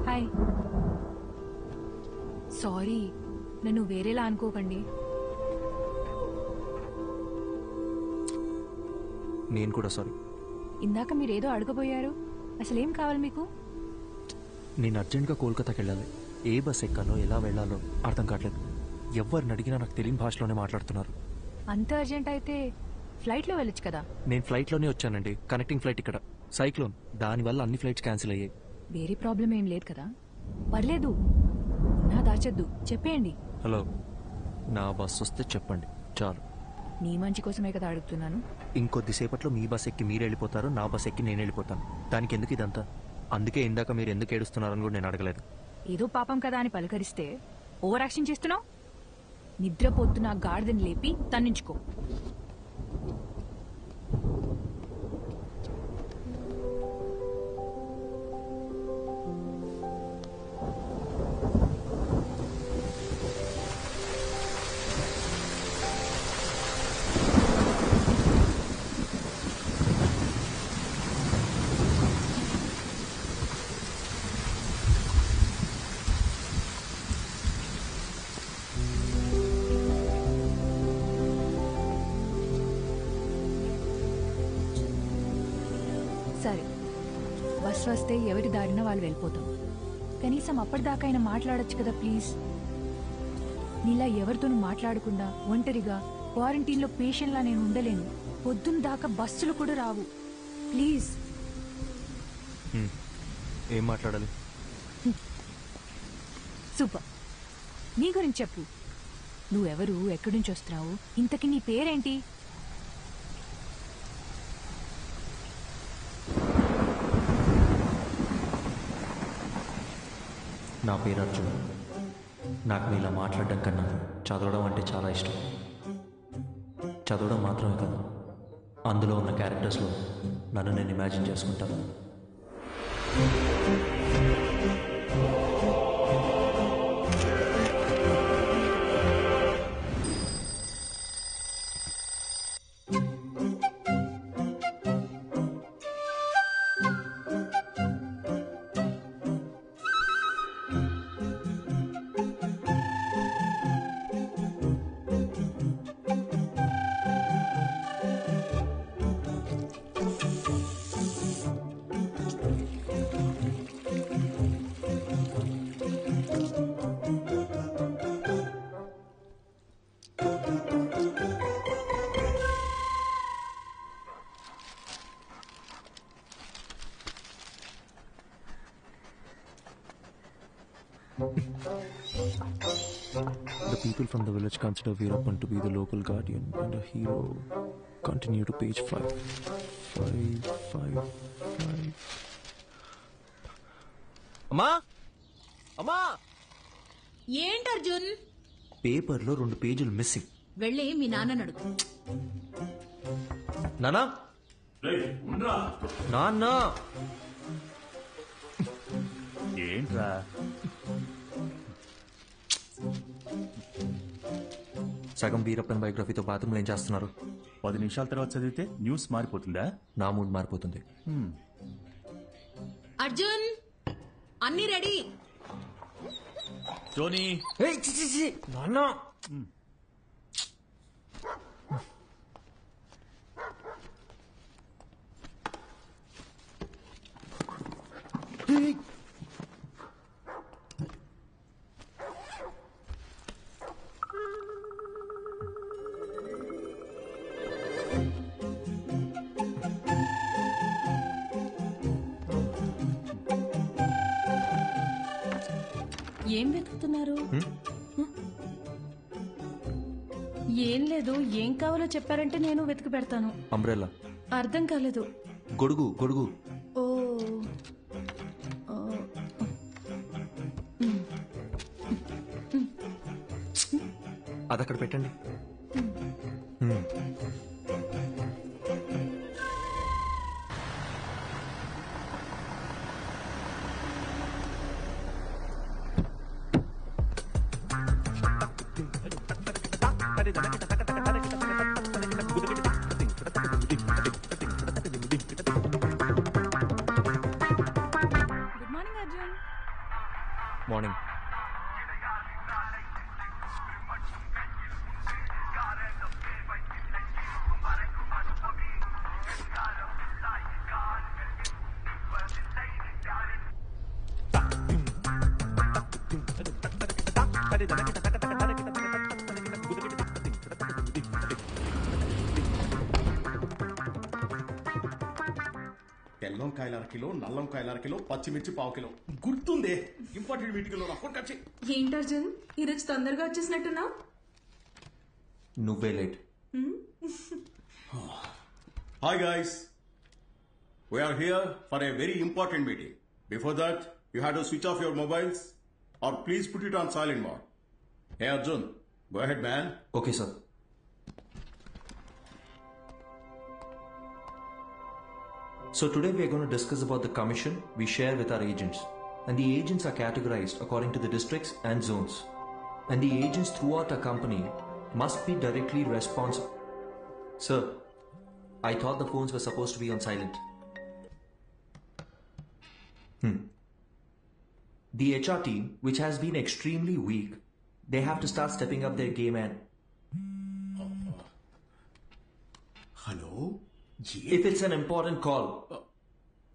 Hi. Sorry, నన్ను వేరేలా అనుకోకండి. నేను కూడా సారీ. ఇందాక మీరేదో అడగబోయారు. అసలేం కావాలి మీకు? నేను అర్జెంట్గా కోల్కతాకి వెళ్ళాలి. ఏ బస్ ఎక్కాలో ఎలా వెళ్ళాలో అర్థం కావట్లేదు. ఎవరిని అడిగినా నాకు తెలియని భాషలోనే మాట్లాడుతున్నారు. అంత అర్జెంట్ అయితే ఫ్లైట్లో వెళ్ళొచ్చు కదా. నేను ఫ్లైట్లోనే వచ్చానండి. కనెక్టింగ్ ఫ్లైట్ ఇక్కడ. సైక్లోన్, దానివల్ల అన్ని ఫ్లైట్స్ క్యాన్సిల్ అయ్యాయి. వేరే ప్రాబ్లం ఏం లేదు కదా? పర్లేదు, నా దాచద్దు, చెప్పేయండి. హలో, నా బస్ వస్తే చెప్పండి చాలు. నీ మంచి కోసమే కదా అడుగుతున్నాను. ఇంకొద్దిసేపట్లో మీ బస్ ఎక్కి మీరు వెళ్ళిపోతారు, నా బస్ ఎక్కి నేను వెళ్ళిపోతాను. దానికి ఎందుకు ఇదంతా? అందుకే ఇందాక మీరు ఎందుకు ఏడుస్తున్నారని కూడా నేను అడగలేదు. ఏదో పాపం కదా అని పలకరిస్తే ఓవర్ యాక్షన్ చేస్తున్నావు. నిద్రపోతున్న గాడిదని లేపి తన్నించుకో. సరే, బస్ వస్తే ఎవరి దారిన వాళ్ళు వెళ్ళిపోతాం. కనీసం అప్పటిదాకా అయినా మాట్లాడొచ్చు కదా ప్లీజ్. నీలా ఎవరితోనూ మాట్లాడకుండా ఒంటరిగా క్వారంటైన్లో పేషెంట్లా నేను ఉండలేను. పొద్దున్న దాకా బస్సులు కూడా రావు. ప్లీజ్. ఏం మాట్లాడాలి? సూపర్, నీ గురించి చెప్పు. నువ్వెవరు, ఎక్కడి నుంచి వస్తున్నావు, ఇంతకీ నీ పేరేంటి? నా పేరు అర్జున్. నాకు మీలా మాట్లాడడం కన్నా చదవడం అంటే చాలా ఇష్టం. చదవడం మాత్రమే కాదు, అందులో ఉన్న క్యారెక్టర్స్లో నన్ను నేను ఇమాజిన్ చేసుకుంటాను. The people from the village consider Veerappan to be the local guardian and a hero. Continue to page 5. 5. అమ్మా, అమ్మా, ఏంటి అర్జున్? పేపర్లో 2 పేజీలు మిస్సింగ్. వెళ్ళి మీ నాన్నని అడుగు. నానా, నాన్న, ఏంట్రా? సగం వీరప్పన్ బయోగ్రఫీతో బాత్రూంలో ఏం చేస్తున్నారు? 10 నిమిషాల తర్వాత చదివితే న్యూస్ మారిపోతుందా? నా మూడ్ మారిపోతుంది. అర్జున్, అన్ని రెడీ. జోనీ, నాన్న, ఏం వెతుకుతున్నారు? ఏం లేదు, ఏం కావాలో చెప్పారంటే నేను వెతికి పెడతాను. అంబ్రెల్లా. అర్థం కాలేదు. గొడుగు, గొడుగు. ఓ, అదక్కడ పెట్టండి. Good morning Arjun. తెల్లంకాయల అరకిలో, నల్లంకాయల అరకిలో, పచ్చిమిర్చి పావుకిలో. గుర్తుందే ఇంపార్టెంట్ మీటింగ్ లో ఫోన్ కచ్చి. ఏంటి అర్జున్ ఈరోజు తొందరగా వచ్చేసినట్టున్నావు? నువ్వే late. Hi guys, we are here for a very important meeting. Before that, you had to switch off your mobiles or please put it on silent mode. Hey Arjun, go ahead man. Okay sir. So today we are going to discuss about the commission we share with our agents. And the agents are categorized according to the districts and zones. And the agents throughout our company must be directly responsible. Sir, I thought the phones were supposed to be on silent. The HR team, which has been extremely weak, they have to start stepping up their game and... Hello? If it's an important call,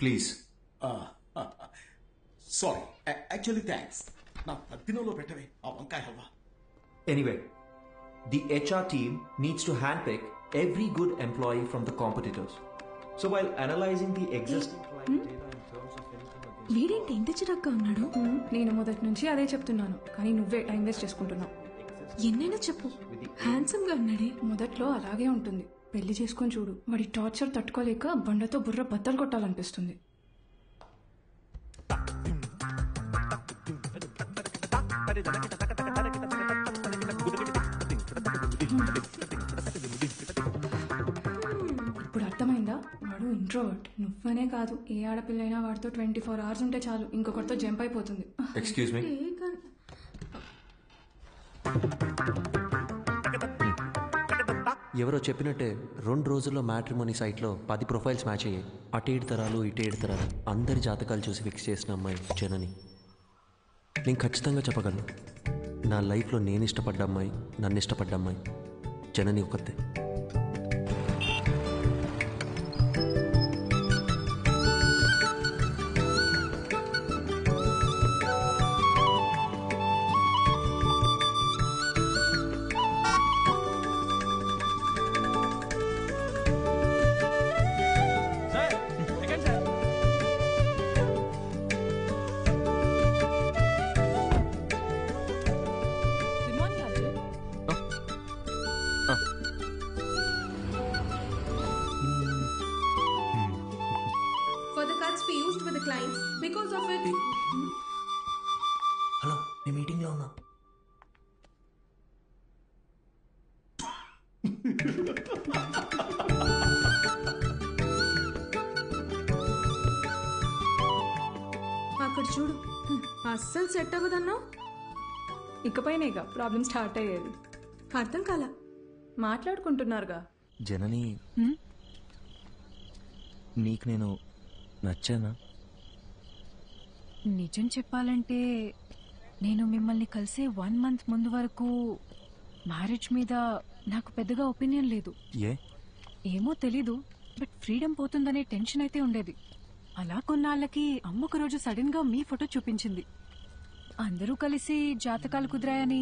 please. Sorry, actually thanks. నా పద్దినంలో పెట్టవే ఆ వంకాయ హవ్వ. Anyway, the HR team needs to handpick every good employee from the competitors. So while analyzing the existing client data in terms of anything against... వీడేంటి ఇంటి చిరగ్గా ఉన్నాడు? నేను మొదటి నుంచి అదే చెప్తున్నాను, కానీ నువ్వే టైం వేస్ట్ చేసుకుంటున్నావు. ఎన్నైనా చెప్పు, హ్యాండ్సమ్ గా ఉన్నాడే. మొదట్లో అలాగే ఉంటుంది, పెళ్లి చేసుకొని చూడు. వాడి టార్చర్ తట్టుకోలేక బండతో బుర్ర బద్దలు కొట్టాలనిపిస్తుంది. ఇప్పుడు అర్థమైందా? వాడు ఇంట్రోవర్ట్. నువ్వనే కాదు, ఏ ఆడపిల్లైనా వాడితో 24 hours ఉంటే చాలు, ఇంకొకరితో జంప్ అయిపోతుంది. Excuse me? ఎవరో చెప్పినట్టే 2 రోజుల్లో మ్యాట్రిమోనీ సైట్లో 10 ప్రొఫైల్స్ మ్యాచ్ అయ్యాయి. అటు 7 తరాలు ఇటు 7 తరాలు అందరి జాతకాలు చూసి ఫిక్స్ చేసిన అమ్మాయి జనని. నేను ఖచ్చితంగా చెప్పగలను, నా లైఫ్లో నేను ఇష్టపడ్డ అమ్మాయి, నన్ను ఇష్టపడ్డ అమ్మాయి జనని ఒక్కతే. For the cuts we used with the clients, because of it. Hello, నేను మీటింగ్లో ఉన్నా. అక్కడ చూడు, అస్సలు సెట్ అవ్వదన్నావు. ఇకపైనేగా ప్రాబ్లమ్ స్టార్ట్ అయ్యేది. అర్థం కాల. మాట్లాడుకుంటున్నారుగా. జనని, నీకు నేను నచ్చానా? నిజం చెప్పాలంటే నేను మిమ్మల్ని కలిసే 1 month ముందు వరకు మ్యారేజ్ మీద నాకు పెద్దగా ఒపీనియన్ లేదు. ఏమో తెలీదు, బట్ ఫ్రీడమ్ పోతుందనే టెన్షన్ అయితే ఉండేది. అలా కొన్నాళ్ళకి అమ్మ ఒక రోజు సడన్ గా మీ ఫోటో చూపించింది. అందరూ కలిసి జాతకాలు కుదిరాయని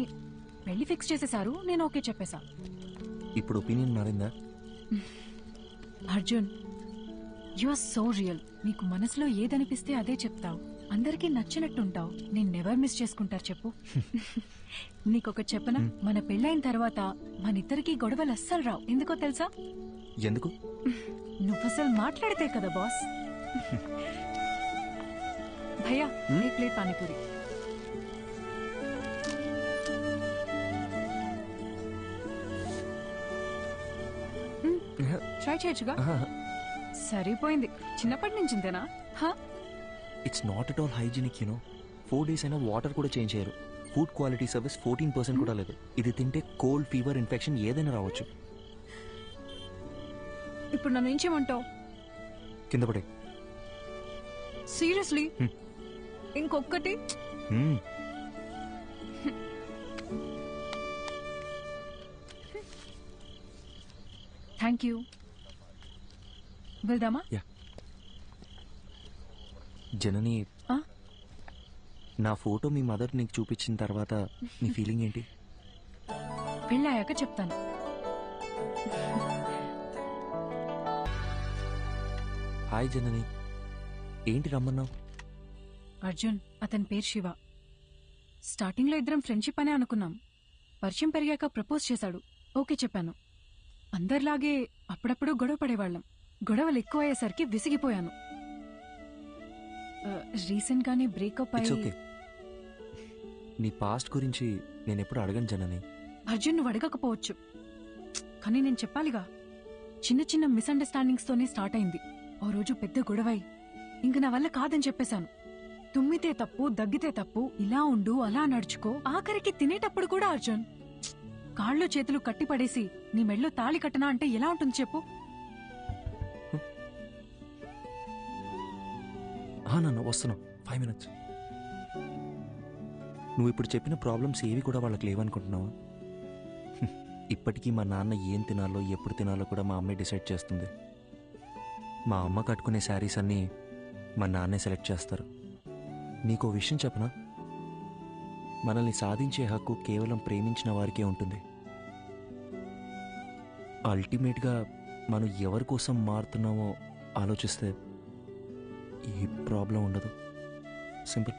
పెళ్లి ఫిక్స్ చేసేశారు. నేను ఓకే చెప్పేశా. ఇప్పుడు ఒపీనియన్ మారిందా? Arjun, you are so real. నీకు మనసులో ఏదనిపిస్తే అదే చెప్తావు, అందరికీ నచ్చినట్టుంటావు. నేను నెవర్ మిస్ చేసుకుంటారు చెప్పు. నీకొక చెప్పనా, మన పెళ్ళైన తర్వాత మనిద్దరికి గొడవలు అస్సలు రావు. ఎందుకో తెలుసా? ఎందుకు? నువ్వసలు మాట్లాడితే కదా బాస్. భయ్యా, ఏ ప్లేట్ పానీపూరి. ట్రై చేయొచ్చుగా. సరిపోయింది. చిన్నప్పటి నుంచి ఇంతేనా? It's not at all hygienic, you know. 4 days అయినా వాటర్ కూడా చేంజ్ చేయరు. ఫుడ్ క్వాలిటీ సర్వీస్ 14% కూడా లేదు. ఇది తింటే కోల్డ్, ఫీవర్, ఇన్ఫెక్షన్ ఏదైనా రావచ్చు. ఇప్పుడు నన్ను ఏం చేయమంటావు? కింద పడే. సీరియస్లీ? ఇంకొక్కటి. Thank you. వెళ్దామా? జనని, నా ఫోటో మీ మదర్ నీకు చూపించిన తర్వాత నీ ఫీలింగ్ ఏంటి? పెళ్ళాయాక చెప్తాను. హాయ్ జనని, ఏంటి రమ్మన్నావు? అర్జున్, అతని పేరు శివ. స్టార్టింగ్లో ఇద్దరం ఫ్రెండ్షిప్ అనే అనుకున్నాం. పరిచయం పెరిగాక ప్రపోజ్ చేశాడు. ఓకే చెప్పాను. అందరిలాగే అప్పుడప్పుడు గొడవ పడేవాళ్ళం. గొడవలు ఎక్కువ అయ్యేసరికి విసిగిపోయాను. రీసెంట్ గానే బ్రేకప్ ఇట్స్ అయ్యి. ఓకే. నీ పాస్ట్ గురించి నేను ఎప్పుడు అడగను జనని. అర్జున్, నువ్వు అడగకపోవచ్చు, కానీ నేను చెప్పాలిగా. చిన్న చిన్న మిస్అండర్స్టాండింగ్స్ తోనే స్టార్ట్ అయింది. ఓ రోజు పెద్ద గొడవై ఇంక నా వల్ల కాదని చెప్పేశాను. తుమ్మితే తప్పు, దగ్గితే తప్పు, ఇలా ఉండు, అలా నడుచుకో. ఆఖరికి తినేటప్పుడు కూడా అర్జున్ కాళ్ళు చేతులు కట్టిపడేసి నీ మెళ్ళో తాళి కట్టనా అంటే ఎలా ఉంటుంది చెప్పు? నాన్న వస్తున్నావు, 5 minutes. నువ్వు ఇప్పుడు చెప్పిన ప్రాబ్లమ్స్ ఏవి కూడా వాళ్ళకి లేవనుకుంటున్నావా? ఇప్పటికీ మా నాన్న ఏం తినాలో ఎప్పుడు తినాలో కూడా మా అమ్మే డిసైడ్ చేస్తుంది. మా అమ్మ కట్టుకునే శారీస్ అన్నీ మా నాన్నే సెలెక్ట్ చేస్తారు. నీకో విషయం చెప్పనా? మనల్ని సాధించే హక్కు కేవలం ప్రేమించిన వారికే ఉంటుంది. అల్టిమేట్గా మనం ఎవరి కోసం మారుతున్నామో ఆలోచిస్తే ఏ ప్రాబ్లం ఉండదు. సింపుల్.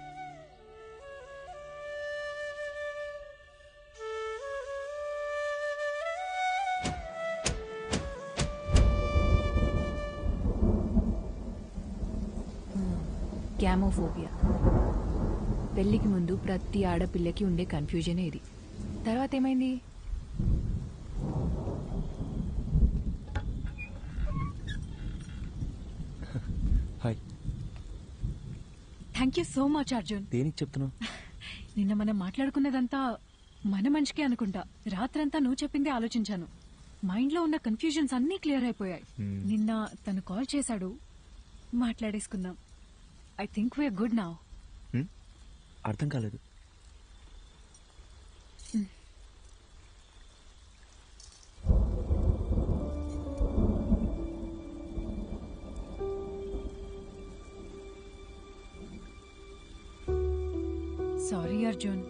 గ్యామోఫోబియా. పెళ్లికి ముందు ప్రతి ఆడపిల్లకి ఉండే కన్ఫ్యూజనే ఇది. తర్వాత ఏమైంది? Hi. Thank you so much Arjun. దేనికి చెప్తున్నావు? నిన్న మనం మాట్లాడుకున్నదంతా మన మంచికే అనుకుంటా. రాత్రంతా నువ్వు చెప్పిందే ఆలోచించాను. మైండ్లో ఉన్న కన్ఫ్యూజన్స్ అన్నీ క్లియర్ అయిపోయాయి. నిన్న తను కాల్ చేశాడు, మాట్లాడేసుకుందాం. I think we're good now. అర్థం కాలేదు. సారీ అర్జున్.